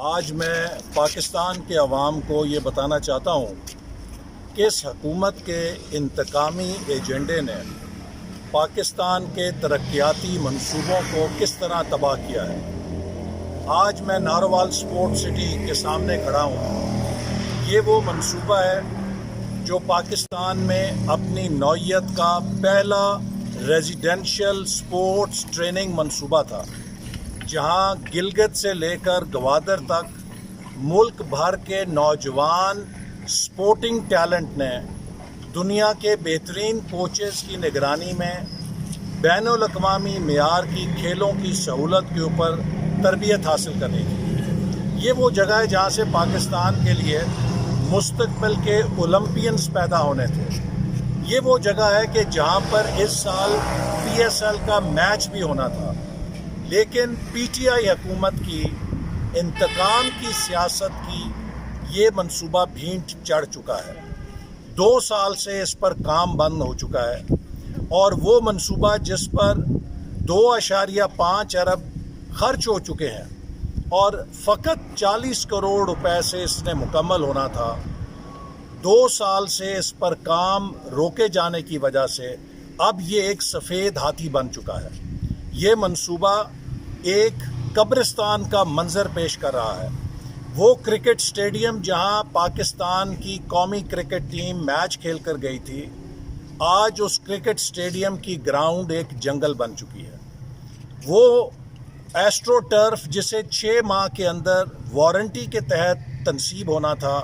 آج میں پاکستان کے عوام کو یہ بتانا چاہتا ہوں کہ اس حکومت کے انتقامی ایجنڈے نے پاکستان کے ترقیاتی منصوبوں کو کس طرح تباہ کیا ہے۔ آج میں ناروال سپورٹ سٹی کے سامنے کھڑا ہوں۔ یہ وہ منصوبہ ہے جو پاکستان میں اپنی نوعیت کا پہلا ریزیڈینشل سپورٹس ٹریننگ منصوبہ تھا، جہاں گلگت سے لے کر گوادر تک ملک بھر کے نوجوان سپورٹنگ ٹیلنٹ نے دنیا کے بہترین کوچز کی نگرانی میں بین الاقوامی معیار کی کھیلوں کی سہولت کے اوپر تربیت حاصل کرنے کی۔ یہ وہ جگہ ہے جہاں سے پاکستان کے لیے مستقبل کے اولمپئنز پیدا ہونے تھے۔ یہ وہ جگہ ہے کہ جہاں پر اس سال PSL کا میچ بھی ہونا تھا، لیکن PTI حکومت کی انتقام کی سیاست کی یہ منصوبہ بھینٹ چڑھ چکا ہے۔ 2 سال سے اس پر کام بند ہو چکا ہے، اور وہ منصوبہ جس پر 2.5 ارب خرچ ہو چکے ہیں اور فقط 40 کروڑ روپے سے اس نے مکمل ہونا تھا، 2 سال سے اس پر کام روکے جانے کی وجہ سے اب یہ ایک سفید ہاتھی بن چکا ہے۔ یہ منصوبہ ایک قبرستان کا منظر پیش کر رہا ہے۔ وہ کرکٹ سٹیڈیم جہاں پاکستان کی قومی کرکٹ ٹیم میچ کھیل کر گئی تھی، آج اس کرکٹ سٹیڈیم کی گراؤنڈ ایک جنگل بن چکی ہے۔ وہ ایسٹرو ٹرف جسے 6 ماہ کے اندر وارنٹی کے تحت تنصیب ہونا تھا،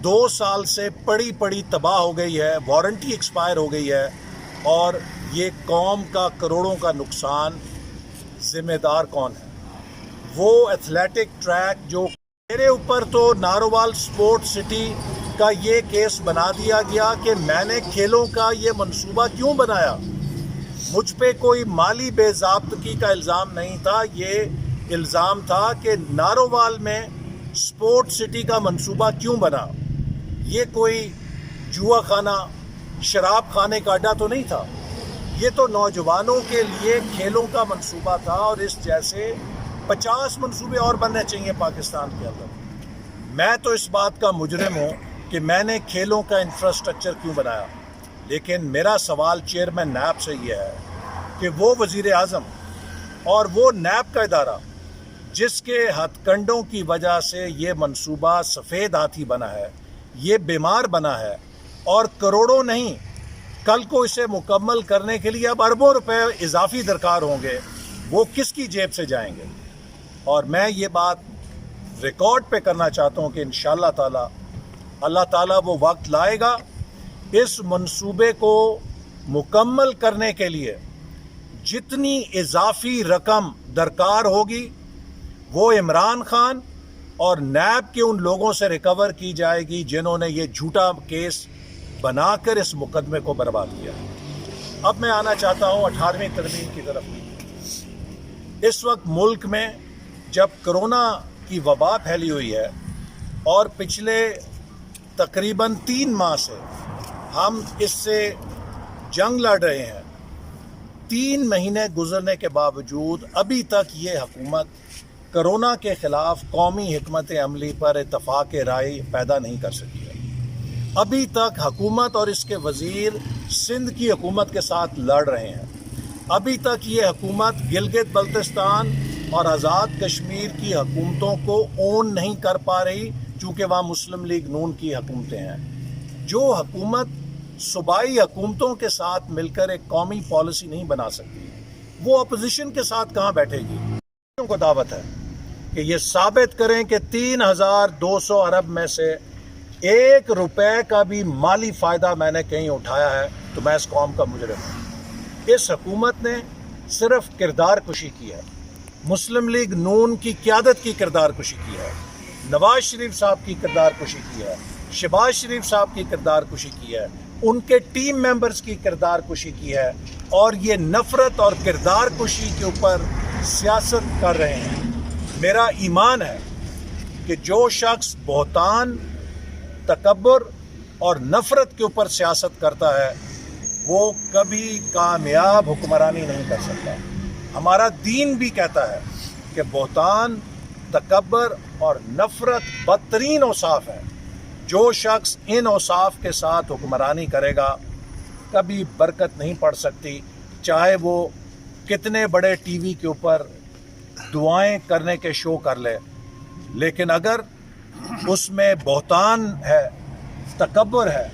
2 سال سے پڑی تباہ ہو گئی ہے، وارنٹی ایکسپائر ہو گئی ہے، اور یہ قوم کا کروڑوں کا نقصان ذمہ دار کون ہے؟ وہ ایتھلیٹک ٹریک جو میرے اوپر تو ناروال سپورٹ سٹی کا یہ کیس بنا دیا گیا کہ میں نے کھیلوں کا یہ منصوبہ کیوں بنایا۔ مجھ پہ کوئی مالی بے ضابطگی کا الزام نہیں تھا، یہ الزام تھا کہ ناروال میں سپورٹ سٹی کا منصوبہ کیوں بنا۔ یہ کوئی جوا خانہ، شراب خانے کا اڈا تو نہیں تھا، یہ تو نوجوانوں کے لیے کھیلوں کا منصوبہ تھا، اور اس جیسے 50 منصوبے اور بننے چاہیے پاکستان کے اندر۔ میں تو اس بات کا مجرم ہوں کہ میں نے کھیلوں کا انفراسٹرکچر کیوں بنایا، لیکن میرا سوال چیئرمین نیب سے یہ ہے کہ وہ وزیر اعظم اور وہ نیب کا ادارہ جس کے ہتھ کنڈوں کی وجہ سے یہ منصوبہ سفید ہاتھی بنا ہے، یہ بیمار بنا ہے، اور کروڑوں نہیں، کل کو اسے مکمل کرنے کے لیے اب اربوں روپے اضافی درکار ہوں گے، وہ کس کی جیب سے جائیں گے؟ اور میں یہ بات ریکارڈ پہ کرنا چاہتا ہوں کہ انشاءاللہ تعالی اللہ تعالیٰ وہ وقت لائے گا، اس منصوبے کو مکمل کرنے کے لیے جتنی اضافی رقم درکار ہوگی وہ عمران خان اور نیب کے ان لوگوں سے ریکور کی جائے گی جنہوں نے یہ جھوٹا کیس بنا کر اس مقدمے کو برباد کیا۔ اب میں آنا چاہتا ہوں 18ویں ترمیم کی طرف۔ اس وقت ملک میں جب کرونا کی وبا پھیلی ہوئی ہے اور پچھلے تقریباً 3 ماہ سے ہم اس سے جنگ لڑ رہے ہیں، 3 مہینے گزرنے کے باوجود ابھی تک یہ حکومت کرونا کے خلاف قومی حکمت عملی پر اتفاق رائے پیدا نہیں کر سکی ہے۔ ابھی تک حکومت اور اس کے وزیر سندھ کی حکومت کے ساتھ لڑ رہے ہیں۔ ابھی تک یہ حکومت گلگت بلتستان اور آزاد کشمیر کی حکومتوں کو اون نہیں کر پا رہی، چونکہ وہاں مسلم لیگ نون کی حکومتیں ہیں۔ جو حکومت صوبائی حکومتوں کے ساتھ مل کر ایک قومی پالیسی نہیں بنا سکتی، وہ اپوزیشن کے ساتھ کہاں بیٹھے گی؟ ان کو دعوت ہے کہ یہ ثابت کریں کہ 3200 ارب میں سے 1 روپے کا بھی مالی فائدہ میں نے کہیں اٹھایا ہے تو میں اس قوم کا مجرم ہوں۔ اس حکومت نے صرف کردار کشی کی ہے، مسلم لیگ نون کی قیادت کی کردار کشی کی ہے، نواز شریف صاحب کی کردار کشی کی ہے، شہباز شریف صاحب کی کردار کشی کی ہے، ان کے ٹیم ممبرز کی کردار کشی کی ہے، اور یہ نفرت اور کردار کشی کے اوپر سیاست کر رہے ہیں۔ میرا ایمان ہے کہ جو شخص بہتان، تکبر اور نفرت کے اوپر سیاست کرتا ہے وہ کبھی کامیاب حکمرانی نہیں کر سکتا۔ ہمارا دین بھی کہتا ہے کہ بہتان، تکبر اور نفرت بدترین اوصاف ہے. جو شخص ان اوصاف کے ساتھ حکمرانی کرے گا کبھی برکت نہیں پڑ سکتی، چاہے وہ کتنے بڑے ٹی وی کے اوپر دعائیں کرنے کے شو کر لے. لیکن اگر اس میں بہتان ہے، تکبر ہے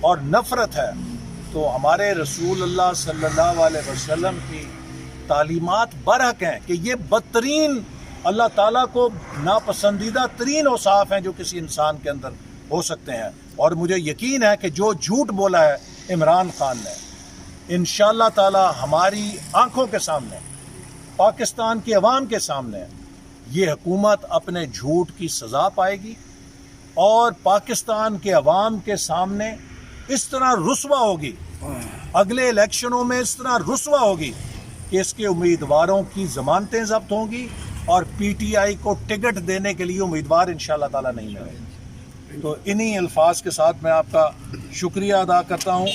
اور نفرت ہے تو ہمارے رسول اللہ صلی اللہ علیہ وسلم کی تعلیمات برحق ہیں کہ یہ بدترین، اللہ تعالیٰ کو ناپسندیدہ ترین اوصاف ہیں جو کسی انسان کے اندر ہو سکتے ہیں. اور مجھے یقین ہے کہ جو جھوٹ بولا ہے عمران خان نے، انشاءاللہ تعالی ہماری آنکھوں کے سامنے، پاکستان کی عوام کے سامنے یہ حکومت اپنے جھوٹ کی سزا پائے گی اور پاکستان کے عوام کے سامنے اس طرح رسوا ہوگی، اگلے الیکشنوں میں اس طرح رسوا ہوگی کہ اس کے امیدواروں کی ضمانتیں ضبط ہوں گی اور پی ٹی آئی کو ٹکٹ دینے کے لیے امیدوار انشاءاللہ تعالی نہیں ملے گا. تو انہی الفاظ کے ساتھ میں آپ کا شکریہ ادا کرتا ہوں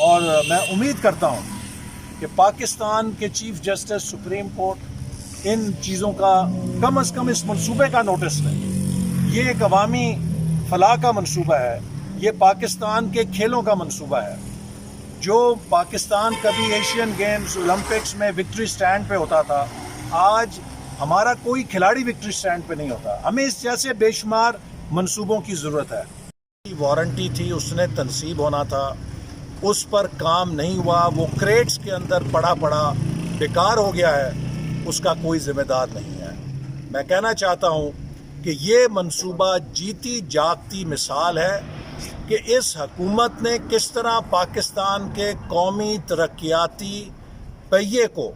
اور میں امید کرتا ہوں کہ پاکستان کے چیف جسٹس سپریم کورٹ ان چیزوں کا کم از کم اس منصوبے کا نوٹس لیں. یہ ایک عوامی فلاح کا منصوبہ ہے، یہ پاکستان کے کھیلوں کا منصوبہ ہے. جو پاکستان کبھی ایشین گیمز، اولمپکس میں وکٹری سٹینڈ پہ ہوتا تھا، آج ہمارا کوئی کھلاڑی وکٹری سٹینڈ پہ نہیں ہوتا. ہمیں اس جیسے بے شمار منصوبوں کی ضرورت ہے. وارنٹی تھی، اس نے تنصیب ہونا تھا، اس پر کام نہیں ہوا، وہ کریٹس کے اندر پڑا بیکار ہو گیا ہے، اس کا کوئی ذمہ دار نہیں ہے. میں کہنا چاہتا ہوں کہ یہ منصوبہ جیتی جاگتی مثال ہے کہ اس حکومت نے کس طرح پاکستان کے قومی ترقیاتی پہیے کو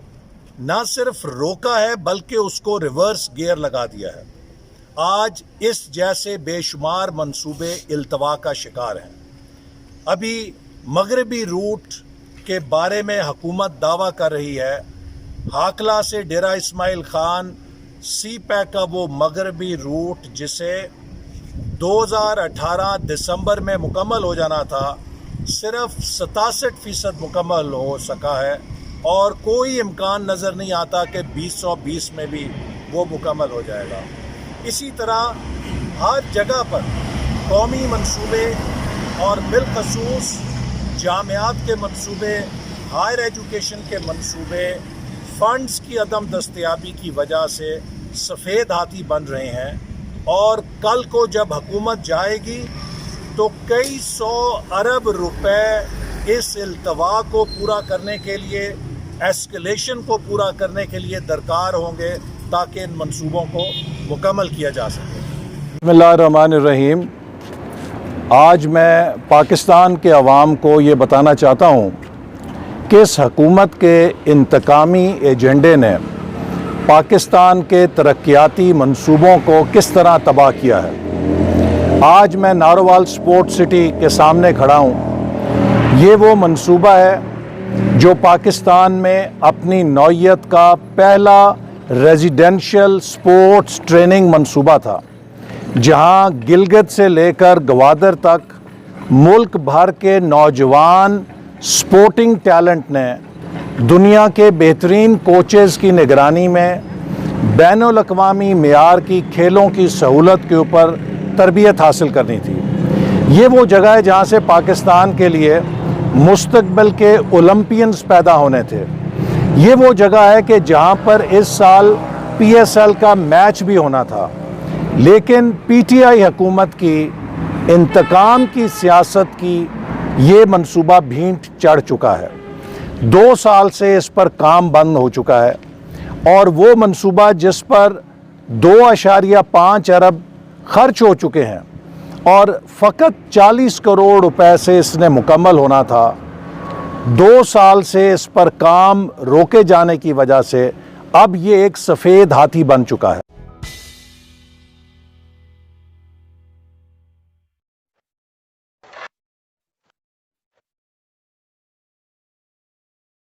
نہ صرف روکا ہے بلکہ اس کو ریورس گیئر لگا دیا ہے. آج اس جیسے بے شمار منصوبے التوا کا شکار ہیں. ابھی مغربی روٹ کے بارے میں حکومت دعویٰ کر رہی ہے، ہاکلا سے ڈیرہ اسماعیل خان سی پیک کا وہ مغربی روٹ جسے 2018 دسمبر میں مکمل ہو جانا تھا، صرف 67% مکمل ہو سکا ہے اور کوئی امکان نظر نہیں آتا کہ 2020 میں بھی وہ مکمل ہو جائے گا. اسی طرح ہر جگہ پر قومی منصوبے اور بالخصوص جامعات کے منصوبے، ہائر ایجوکیشن کے منصوبے فنڈز کی عدم دستیابی کی وجہ سے سفید ہاتھی بن رہے ہیں. اور کل کو جب حکومت جائے گی تو کئی 100 ارب روپے اس التوا کو پورا کرنے کے لیے، ایسکلیشن کو پورا کرنے کے لیے درکار ہوں گے تاکہ ان منصوبوں کو مکمل کیا جا سکے. بسم اللہ الرحمن الرحیم. آج میں پاکستان کے عوام کو یہ بتانا چاہتا ہوں کہ اس حکومت کے انتقامی ایجنڈے نے پاکستان کے ترقیاتی منصوبوں کو کس طرح تباہ کیا ہے. آج میں نارووال سپورٹ سٹی کے سامنے کھڑا ہوں. یہ وہ منصوبہ ہے جو پاکستان میں اپنی نوعیت کا پہلا ریزیڈینشل سپورٹس ٹریننگ منصوبہ تھا، جہاں گلگت سے لے کر گوادر تک ملک بھر کے نوجوان سپورٹنگ ٹیلنٹ نے دنیا کے بہترین کوچز کی نگرانی میں بین الاقوامی معیار کی کھیلوں کی سہولت کے اوپر تربیت حاصل کرنی تھی. یہ وہ جگہ ہے جہاں سے پاکستان کے لیے مستقبل کے اولمپئنز پیدا ہونے تھے. یہ وہ جگہ ہے کہ جہاں پر اس سال پی ایس ایل کا میچ بھی ہونا تھا، لیکن پی ٹی آئی حکومت کی انتقام کی سیاست کی یہ منصوبہ بھینٹ چڑھ چکا ہے. 2 سال سے اس پر کام بند ہو چکا ہے اور وہ منصوبہ جس پر 2.5 ارب خرچ ہو چکے ہیں اور فقط 40 کروڑ روپے سے اس نے مکمل ہونا تھا، 2 سال سے اس پر کام روکے جانے کی وجہ سے اب یہ ایک سفید ہاتھی بن چکا ہے.